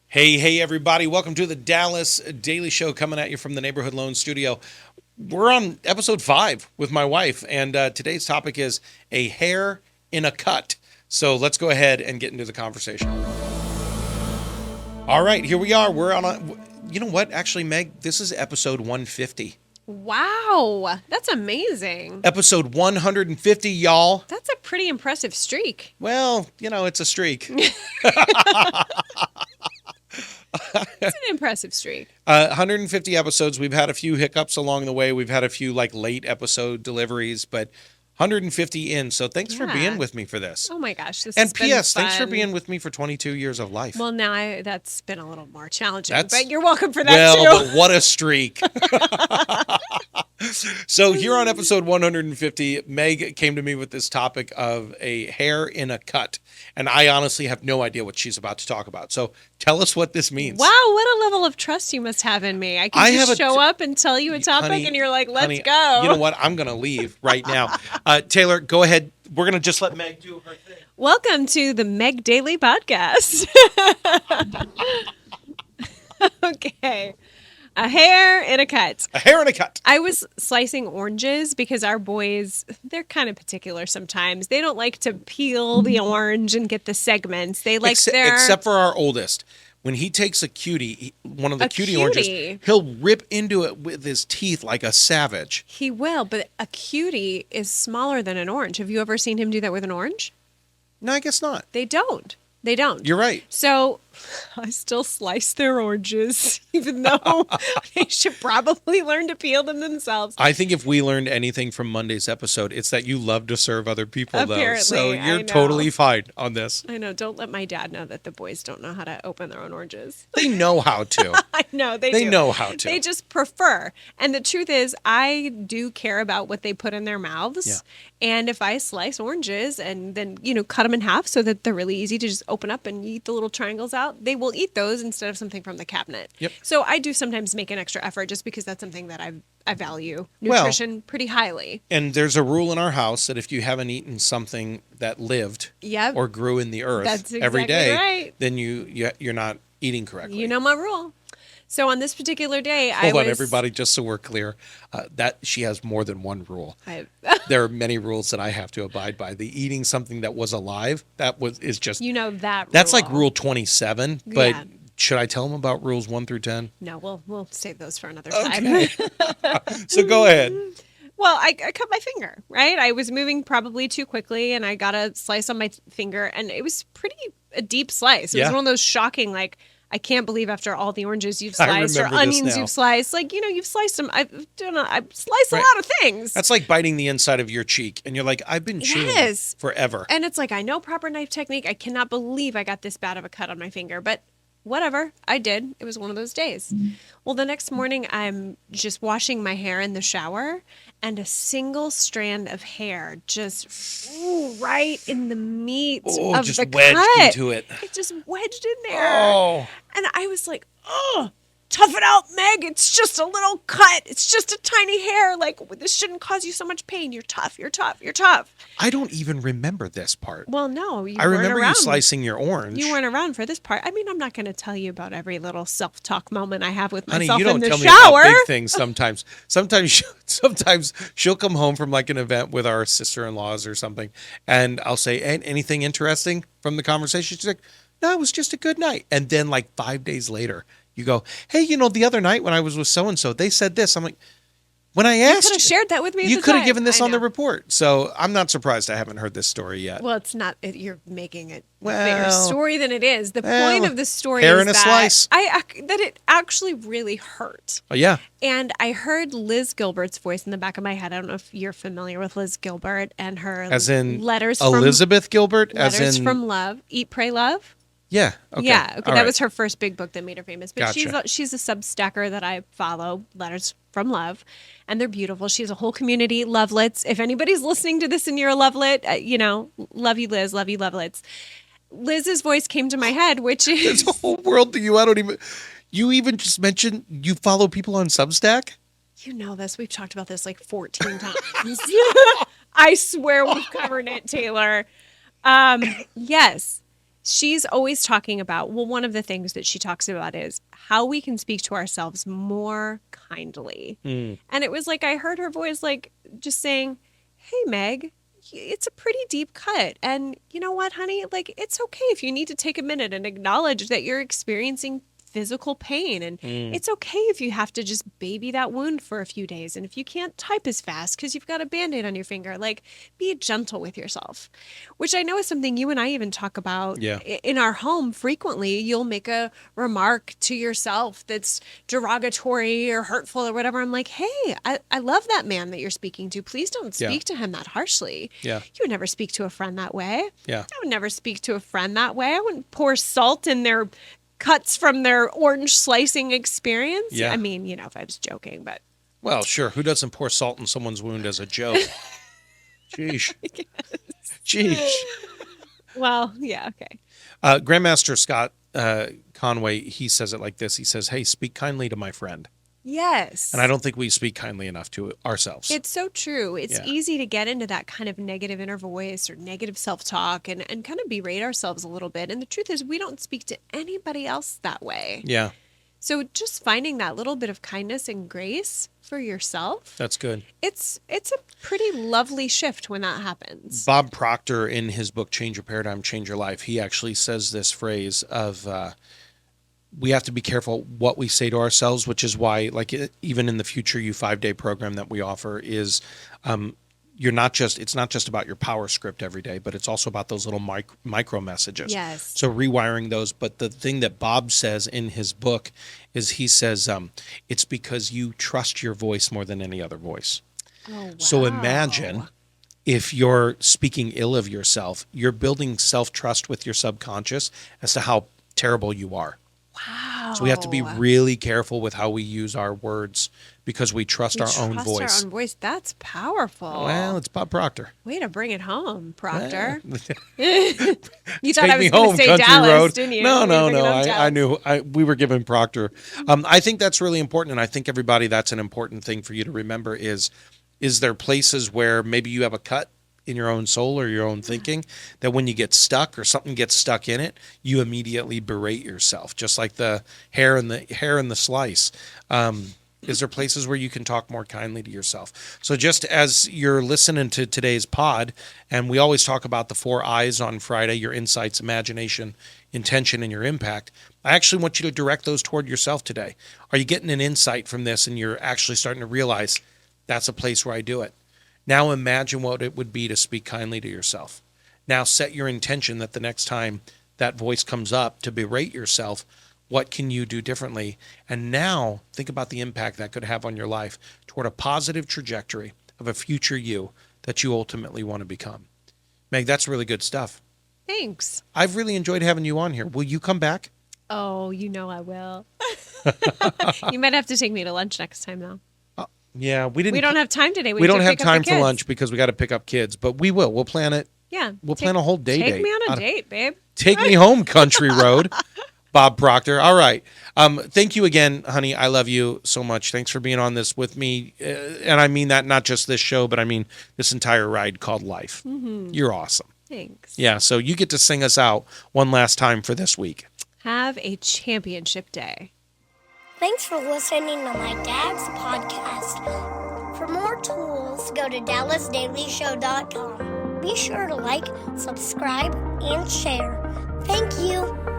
Hey, everybody. Welcome to the Dallas Daily Show coming at you from the Neighborhood Loan Studio. We're on episode 5 with my wife, and today's topic is a hair in a cut. So let's go ahead and get into the conversation. All right, here we are. We're on a, you know what? Actually, Meg, this is episode 150. Wow, that's amazing. Episode 150, y'all. That's a pretty impressive streak. Well, it's a streak. It's an impressive streak. 150 episodes. We've had a few hiccups along the way. We've had a few late episode deliveries, but 150 in. So thanks for being with me for this. Oh my gosh. And P.S. Thanks for being with me for 22 years of life. Well, now that's been a little more challenging, but you're welcome for that too. Well, but what a streak. So here on episode 150, Meg came to me with this topic of a hair in a cut. And I honestly have no idea what she's about to talk about. So tell us what this means. Wow, what a level of trust you must have in me. I can just show up and tell you a topic and you're like, let's go. You know what? I'm going to leave right now. Taylor, go ahead. We're going to just let Meg do her thing. Welcome to the Meg Daily Podcast. Okay. A hair in a cut. A hair in a cut. I was slicing oranges because our boys, they're kind of particular sometimes. They don't like to peel the orange and get the segments. They like Except for our oldest. When he takes a cutie, one of the cutie oranges, he'll rip into it with his teeth like a savage. He will, but a cutie is smaller than an orange. Have you ever seen him do that with an orange? No, I guess not. They don't. They don't. You're right. So I still slice their oranges, even though they should probably learn to peel them themselves. I think if we learned anything from Monday's episode, it's that you love to serve other people, Apparently, though. So you're totally fine on this. I know. Don't let my dad know that the boys don't know how to open their own oranges. They know how to. I know. They do. know how to. They just prefer. And the truth is, I do care about what they put in their mouths. Yeah. And if I slice oranges and then, cut them in half so that they're really easy to just open up and eat the little triangles out, they will eat those instead of something from the cabinet. Yep. So I do sometimes make an extra effort just because that's something that I value nutrition pretty highly. And there's a rule in our house that if you haven't eaten something that lived or grew in the earth every day, then you're not eating correctly. You know my rule. So on this particular day, Hold on, everybody, just so we're clear, that she has more than one rule. There are many rules that I have to abide by. The eating something that was alive, is just... that That's rule. like rule 27, but should I tell them about rules 1 through 10? No, we'll save those for another time. So go ahead. Well, I cut my finger, right? I was moving probably too quickly, and I got a slice on my finger, and it was a deep slice. It was one of those shocking, I can't believe after all the oranges you've sliced or onions you've sliced, you've sliced them. I've sliced a lot of things. That's like biting the inside of your cheek, and you're like, I've been chewing forever. And it's like, I know proper knife technique. I cannot believe I got this bad of a cut on my finger, but whatever, I did. It was one of those days. Well, the next morning, I'm just washing my hair in the shower, and a single strand of hair just flew right in the meat of just the cut. wedged into it. It just wedged in there. Oh. And I was like, oh, tough it out, Meg. It's just a little cut. It's just a tiny hair. This shouldn't cause you so much pain. You're tough. You're tough. You're tough. I don't even remember this part. Well, no, I remember you slicing your orange. You weren't around for this part. I mean, I'm not going to tell you about every little self-talk moment I have with myself Honey, you don't in the tell shower. me about big things sometimes. Sometimes she'll come home from an event with our sister-in-laws or something, and I'll say, anything interesting from the conversation? She's like, no, it was just a good night. And then 5 days later, you go, hey, the other night when I was with so-and-so, they said this. I'm like, when I asked you could have shared that with me. You could have given this on the report. So I'm not surprised I haven't heard this story yet. Well, it's not. You're making it a bigger story than it is. The point of the story hair is in a that slice. that it actually really hurt. Oh, yeah. And I heard Liz Gilbert's voice in the back of my head. I don't know if you're familiar with Liz Gilbert and her as in letters Elizabeth Gilbert, letters from love, Eat, Pray, Love. Yeah. Okay. Yeah. Okay. That was her first big book that made her famous. But she's a Substacker that I follow, Letters from Love, and they're beautiful. She has a whole community, Lovelets. If anybody's listening to this and you're a Lovelet, love you, Liz. Love you, Lovelets. Liz's voice came to my head, which is there's a whole world to you. You even just mentioned you follow people on Substack. You know this. We've talked about this 14 times. I swear we've covered it, Taylor. Yes. she's always talking about, well, one of the things that she talks about is how we can speak to ourselves more kindly. Mm. And it was like I heard her voice like just saying, hey, Meg, it's a pretty deep cut. And you know what, honey? Like, it's okay if you need to take a minute and acknowledge that you're experiencing physical pain. And it's okay if you have to just baby that wound for a few days. And if you can't type as fast because you've got a Band-Aid on your finger, like, be gentle with yourself, which I know is something you and I even talk about in our home frequently. You'll make a remark to yourself that's derogatory or hurtful or whatever. I'm like, hey, I love that man that you're speaking to. Please don't speak to him that harshly. Yeah. You would never speak to a friend that way. Yeah. I would never speak to a friend that way. I wouldn't pour salt in their cuts from their orange slicing experience. Yeah. I mean, if I was joking, but. Well, sure. Who doesn't pour salt in someone's wound as a joke? Sheesh. Sheesh. Well, yeah, okay. Grandmaster Scott Conway, he says it like this. He says, hey, speak kindly to my friend. Yes. And I don't think we speak kindly enough to ourselves. It's so true. It's easy to get into that kind of negative inner voice or negative self-talk and kind of berate ourselves a little bit. And the truth is we don't speak to anybody else that way. Yeah. So just finding that little bit of kindness and grace for yourself. That's good. It's a pretty lovely shift when that happens. Bob Proctor, in his book, Change Your Paradigm, Change Your Life, he actually says this phrase of we have to be careful what we say to ourselves, which is why, like, even in the Future You 5-day program that we offer is it's not just about your power script every day, but it's also about those little micro messages. Yes. So rewiring those. But the thing that Bob says in his book is he says it's because you trust your voice more than any other voice. Oh, wow. So imagine if you're speaking ill of yourself, you're building self-trust with your subconscious as to how terrible you are. Wow. So we have to be really careful with how we use our words because we trust our own voice. Our own voice. That's powerful. Well, it's Bob Proctor. Way to bring it home, Proctor. Yeah. You thought I was me going to home, say Country Dallas, Road. didn't you? No. Dallas. I knew we were giving Proctor. I think that's really important, and I think everybody, that's an important thing for you to remember is there places where maybe you have a cut in your own soul or your own thinking that when you get stuck or something gets stuck in it, you immediately berate yourself, just like the hair in the slice. Is there places where you can talk more kindly to yourself? So just as you're listening to today's pod, and we always talk about the 4 I's on Friday, your insights, imagination, intention, and your impact, I actually want you to direct those toward yourself today. Are you getting an insight from this and you're actually starting to realize that's a place where I do it? Now imagine what it would be to speak kindly to yourself. Now set your intention that the next time that voice comes up to berate yourself, what can you do differently? And now think about the impact that could have on your life toward a positive trajectory of a future you that you ultimately want to become. Meg, that's really good stuff. Thanks. I've really enjoyed having you on here. Will you come back? Oh, you know I will. You might have to take me to lunch next time, though. Yeah, we don't have time today. We don't have time for lunch because we got to pick up kids, but we will. We'll plan it. Yeah. We'll plan a whole day. Take me on a date, babe. Take me home, Country Road. Bob Proctor. All right. Thank you again, honey. I love you so much. Thanks for being on this with me. And I mean that not just this show, but I mean this entire ride called life. Mm-hmm. You're awesome. Thanks. Yeah, so you get to sing us out one last time for this week. Have a championship day. Thanks for listening to my dad's podcast. For more tools, go to dallasdailyshow.com. Be sure to like, subscribe, and share. Thank you.